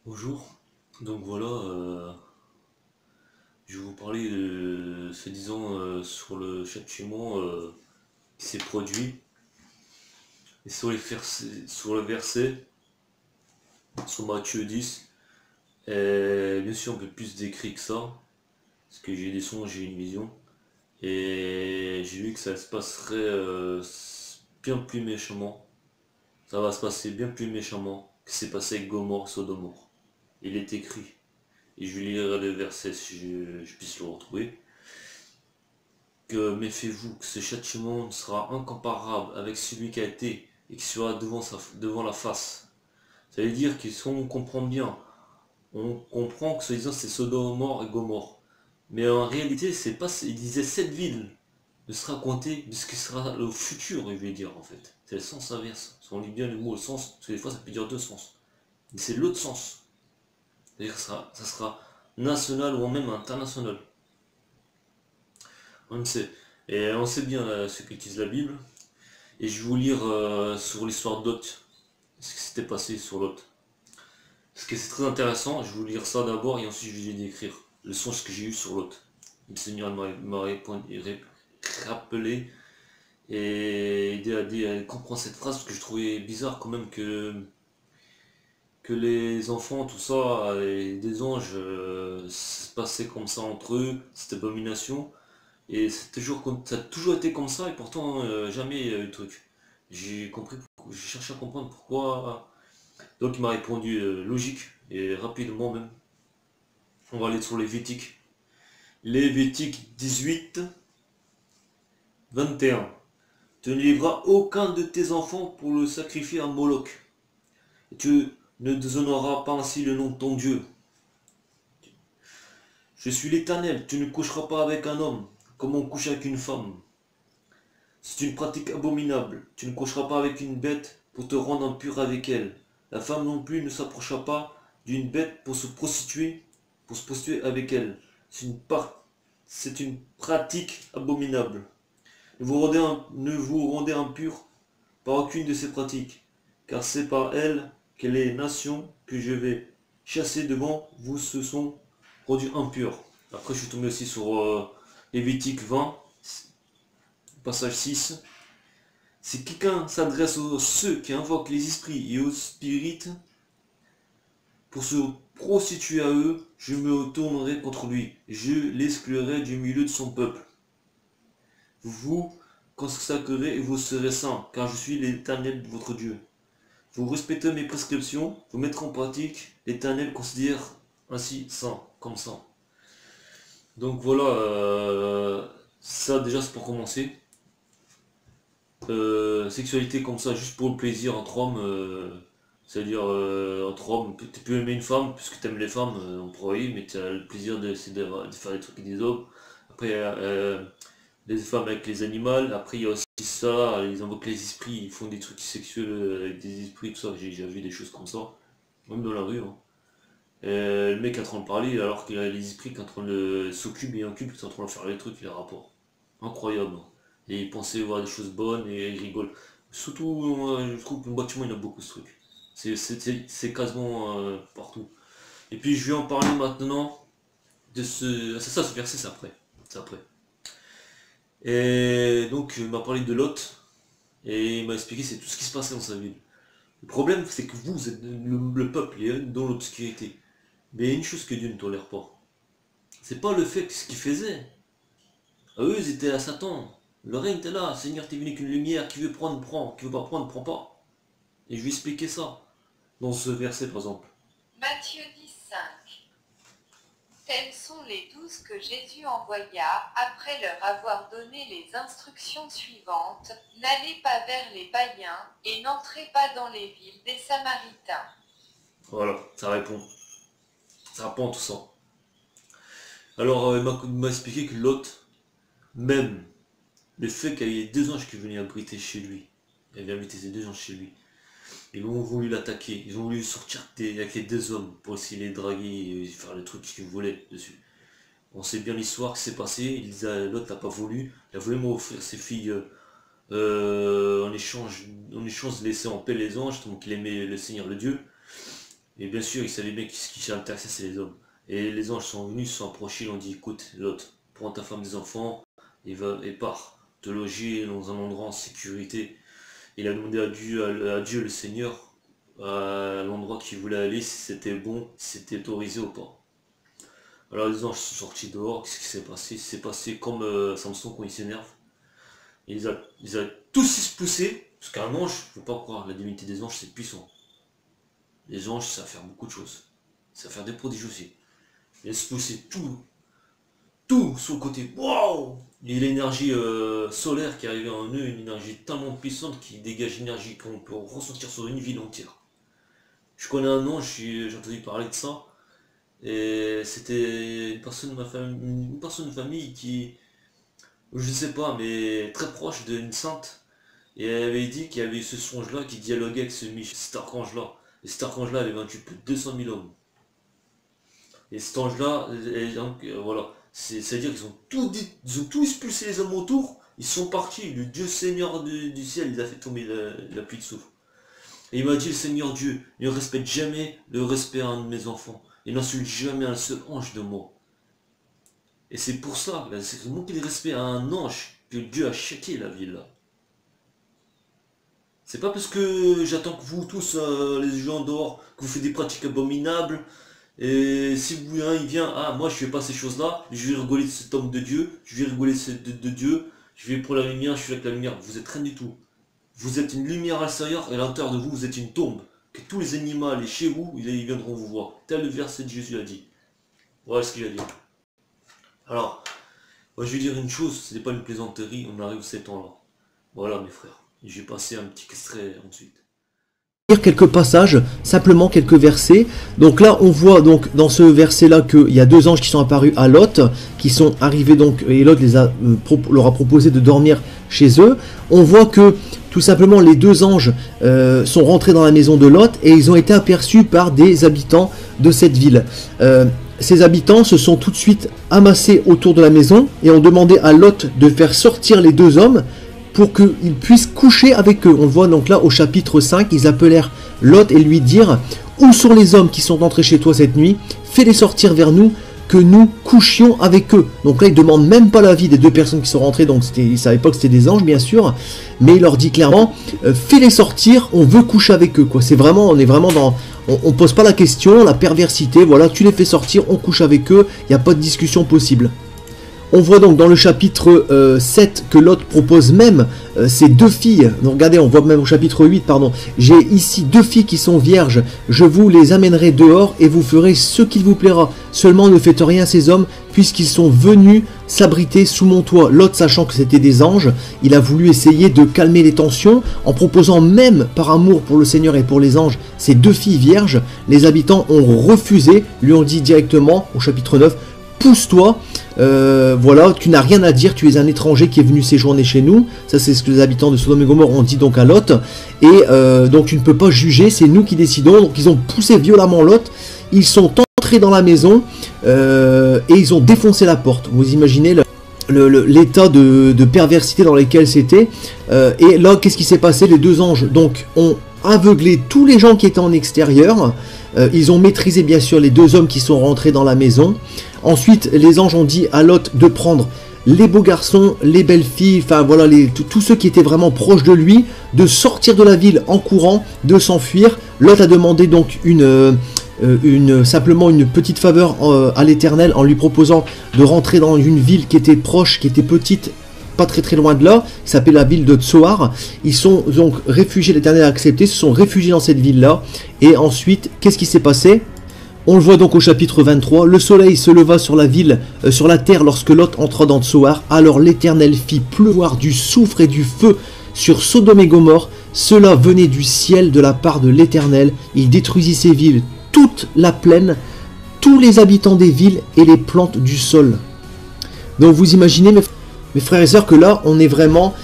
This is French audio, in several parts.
Bonjour, donc voilà, je vais vous parler se disant sur le châtiment qui s'est produit et sur sur le verset, sur Matthieu 10. Et bien sûr, un peu plus décrit que ça, parce que j'ai des songes, j'ai une vision, et j'ai vu que ça se passerait bien plus méchamment. Ça va se passer bien plus méchamment que c'est passé avec Gomorrhe, Sodomore. Il est écrit, et je vais lire le verset si je puisse le retrouver. Que méfiez-vous, que ce châtiment sera incomparable avec celui qui a été et qui sera devant la face. Ça veut dire que si on comprend bien, on comprend que soi-disant c'est Sodome et Gomorre. Mais en réalité, c'est pas, il disait cette ville ne sera comptée de ce qui sera le futur, il veut dire en fait. C'est le sens inverse. Si on lit bien le mot, le sens, parce que des fois ça peut dire deux sens. Mais c'est l'autre sens. C'est-à-dire que ça sera national ou même international. On ne sait. Et on sait bien ce qu'utilise la Bible. Et je vais vous lire sur l'histoire de Lot, ce qui s'était passé sur Lot. Parce que c'est très intéressant, je vais vous lire ça d'abord et ensuite je vais décrire le songe que j'ai eu sur Lot. Le Seigneur m'a rappelé et aidé à comprendre cette phrase parce que je trouvais bizarre quand même que les enfants, tout ça, et des anges se passaient comme ça entre eux, cette abomination. Et ça a toujours été comme ça et pourtant jamais il y a eu de truc. J'ai cherché à comprendre pourquoi. Donc il m'a répondu logique et rapidement même. On va aller sur les Lévitique. Lévitique 18, 21. Tu ne livreras aucun de tes enfants pour le sacrifier à Moloch. Et tu ne déshonoreras pas ainsi le nom de ton Dieu. Je suis l'Éternel, tu ne coucheras pas avec un homme, comme on couche avec une femme. C'est une pratique abominable. Tu ne coucheras pas avec une bête pour te rendre impur avec elle. La femme non plus ne s'approchera pas d'une bête pour se prostituer avec elle. C'est une pratique abominable. Ne vous rendez impur par aucune de ces pratiques, car c'est par elles que les nations que je vais chasser devant vous se sont rendues impures. Après, je suis tombé aussi sur Lévitique 20, passage 6. Si quelqu'un s'adresse à ceux qui invoquent les esprits et aux spirites pour se prostituer à eux, je me tournerai contre lui. Je l'exclurai du milieu de son peuple. Vous vous consacrerez et vous serez saints, car je suis l'Éternel votre Dieu. Vous respectez mes prescriptions, vous mettrez en pratique, l'Éternel considère ainsi saint, comme saint. Donc voilà, ça déjà c'est pour commencer. Sexualité comme ça, juste pour le plaisir entre hommes, c'est-à-dire entre hommes, tu peux aimer une femme puisque tu aimes les femmes, on pourrait y, mais tu as le plaisir de faire des trucs avec des hommes. Après, les femmes avec les animaux, après il y a aussi ça, ils invoquent les esprits, ils font des trucs sexuels avec des esprits, tout ça, j'ai déjà vu des choses comme ça, même dans la rue. Hein. Le mec est en train de parler alors que les esprits qui sont en train de s'occupent et occupent, qui sont en train de faire les trucs, les rapports. Incroyable. Hein. Et ils pensaient voir des choses bonnes et ils rigolent. Surtout, je trouve que le bâtiment il y a beaucoup de trucs. C'est quasiment partout. Et puis je vais en parler maintenant de ce. C'est ça ce verset, c'est après. C'est après. Et donc il m'a parlé de Lot et il m'a expliqué c'est tout ce qui se passait dans sa ville. Le problème c'est que vous êtes le peuple est dans l'obscurité. Mais il y a une chose que Dieu ne tolère pas. C'est pas le fait que ce qu'ils faisaient. Eux ils étaient à Satan. Le règne était là. Seigneur t'es venu qu'une lumière. Qui veut prendre prend. Qui veut pas prendre prend pas. Et je vais expliquer ça dans ce verset par exemple. Matthieu 10,5. Tels sont les 12 que Jésus envoya après leur avoir donné les instructions suivantes. N'allez pas vers les païens et n'entrez pas dans les villes des Samaritains. Voilà, ça répond. Ça répond à tout ça. Alors il m'a expliqué que Lot, même le fait qu'il y ait deux anges qui venaient abriter chez lui, il avait invité ces deux anges chez lui, ils ont voulu l'attaquer, ils ont voulu sortir avec les deux hommes pour essayer de les draguer et faire le truc qu'ils voulaient dessus. On sait bien l'histoire qui s'est passée, l'autre n'a pas voulu, il a voulu m'offrir ses filles en échange de laisser en paix les anges, donc il aimait le Seigneur le Dieu. Et bien sûr, ils savaient bien ce qui s'intéressait, c'est les hommes. Et les anges sont venus, se sont approchés, ils ont dit, écoute, Lot, prends ta femme, des enfants, et pars te loger dans un endroit en sécurité. Il a demandé à Dieu le Seigneur, à l'endroit qu'il voulait aller, si c'était bon, si c'était autorisé ou pas. Alors les anges sont sortis dehors, qu'est-ce qui s'est passé? C'est passé comme Samson quand il s'énerve. Ils a tous expulsés, parce qu'un ange, je ne veux pas croire, la divinité des anges c'est puissant. Les anges, ça va faire beaucoup de choses. Ça va faire des prodiges aussi. Ils ont expulsé tout sur le côté. Waouh! Et l'énergie solaire qui arrivait en eux, une énergie tellement puissante qui dégage une énergie qu'on peut ressentir sur une ville entière. Je connais un ange, j'ai entendu parler de ça. Et c'était une personne de famille qui, je ne sais pas, mais très proche d'une sainte. Et elle avait dit qu'il y avait ce songe-là qui dialoguait avec cet archange-là. Et cet archange-là avait vaincu plus de 200 000 hommes. Et cet ange-là, voilà, c'est-à-dire qu'ils ont tout expulsé les hommes autour, ils sont partis, le Dieu Seigneur du ciel, il a fait tomber la pluie de soufre. Et il m'a dit, le Seigneur Dieu, ne respecte jamais le respect à un de mes enfants, et n'insulte jamais un seul ange de moi. Et c'est pour ça, c'est manquer de respect à un ange que Dieu a châtié la ville là. C'est pas parce que j'attends que vous tous, les gens dehors, que vous faites des pratiques abominables, et si vous, il vient, ah moi je fais pas ces choses-là, je vais rigoler de cet homme de Dieu, je vais rigoler de Dieu, je vais pour la lumière, je suis avec la lumière, vous êtes rien du tout. Vous êtes une lumière à l'extérieur, et à l'intérieur de vous, vous êtes une tombe. Que tous les animaux, les chez vous, ils viendront vous voir. Tel le verset de Jésus a dit. Voilà ce qu'il a dit. Alors, moi je vais dire une chose, ce n'est pas une plaisanterie, on arrive à ces temps-là. Voilà mes frères. Je vais passer un petit extrait ensuite. Lire quelques passages, simplement quelques versets. Donc là, on voit donc dans ce verset-là qu'il y a deux anges qui sont apparus à Lot, qui sont arrivés donc, et Lot leur a proposé de dormir chez eux. On voit que tout simplement les deux anges sont rentrés dans la maison de Lot et ils ont été aperçus par des habitants de cette ville. Ces habitants se sont tout de suite amassés autour de la maison et ont demandé à Lot de faire sortir les deux hommes pour qu'ils puissent coucher avec eux. On le voit donc là au chapitre 5, ils appelèrent Lot et lui dirent « Où sont les hommes qui sont entrés chez toi cette nuit? Fais-les sortir vers nous, que nous couchions avec eux. » Donc là, ils ne demandent même pas l'avis des deux personnes qui sont rentrées, donc ils ne savaient pas que c'était des anges, bien sûr, mais il leur dit clairement « Fais-les sortir, on veut coucher avec eux. » C'est vraiment, on est vraiment dans... On ne pose pas la question, la perversité, voilà, tu les fais sortir, on couche avec eux, il n'y a pas de discussion possible. On voit donc dans le chapitre 7 que Lot propose même ces deux filles. Donc regardez, on voit même au chapitre 8, pardon. J'ai ici deux filles qui sont vierges. Je vous les amènerai dehors et vous ferez ce qu'il vous plaira. Seulement ne faites rien à ces hommes puisqu'ils sont venus s'abriter sous mon toit. Lot, sachant que c'était des anges, il a voulu essayer de calmer les tensions en proposant même par amour pour le Seigneur et pour les anges ces deux filles vierges. Les habitants ont refusé, lui ont dit directement au chapitre 9, pousse-toi, voilà, tu n'as rien à dire, tu es un étranger qui est venu séjourner chez nous. Ça c'est ce que les habitants de Sodome et Gomorrhe ont dit donc à Lot. Et donc tu ne peux pas juger, c'est nous qui décidons. Donc ils ont poussé violemment Lot, ils sont entrés dans la maison et ils ont défoncé la porte. Vous imaginez l'état de perversité dans lequel c'était. Et là, qu'est-ce qui s'est passé? Les deux anges donc ont aveuglé tous les gens qui étaient en extérieur. Ils ont maîtrisé bien sûr les deux hommes qui sont rentrés dans la maison. Ensuite, les anges ont dit à Lot de prendre les beaux garçons, les belles filles, enfin voilà, tous ceux qui étaient vraiment proches de lui, de sortir de la ville en courant, de s'enfuir. Lot a demandé donc simplement une petite faveur à l'Éternel en lui proposant de rentrer dans une ville qui était proche, qui était petite, pas très loin de là, qui s'appelle la ville de Tsoar. Ils sont donc réfugiés, l'Éternel a accepté, se sont réfugiés dans cette ville-là. Et ensuite, qu'est-ce qui s'est passé? On le voit donc au chapitre 23, le soleil se leva sur la ville, sur la terre lorsque Lot entra dans Tsoar. Alors l'Éternel fit pleuvoir du soufre et du feu sur Sodome et Gomorrhe. Cela venait du ciel de la part de l'Éternel. Il détruisit ces villes, toute la plaine, tous les habitants des villes et les plantes du sol. Donc vous imaginez mes frères et sœurs que là on est vraiment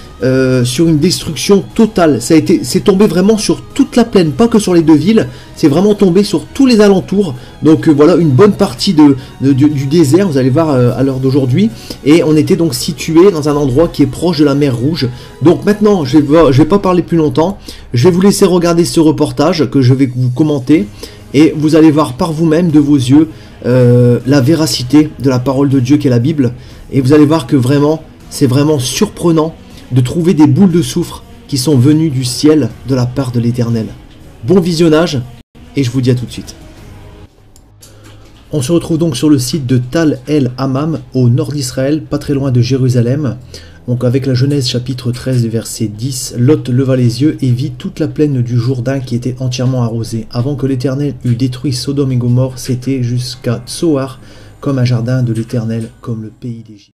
sur une destruction totale. C'est tombé vraiment sur toute la plaine, pas que sur les deux villes, c'est vraiment tombé sur tous les alentours. Donc voilà une bonne partie du désert, vous allez voir à l'heure d'aujourd'hui. Et on était donc situé dans un endroit qui est proche de la mer Rouge. Donc maintenant je vais pas parler plus longtemps, je vais vous laisser regarder ce reportage que je vais vous commenter. et vous allez voir par vous-même de vos yeux la véracité de la parole de Dieu qu'est la Bible, et vous allez voir que vraiment, c'est vraiment surprenant de trouver des boules de soufre qui sont venues du ciel de la part de l'Éternel. Bon visionnage, et je vous dis à tout de suite. On se retrouve donc sur le site de Tal El Hammam, au nord d'Israël, pas très loin de Jérusalem. Donc avec la Genèse chapitre 13 verset 10, Lot leva les yeux et vit toute la plaine du Jourdain qui était entièrement arrosée. Avant que l'Éternel eût détruit Sodome et Gomorrhe, c'était jusqu'à Tsoar, comme un jardin de l'Éternel, comme le pays d'Égypte.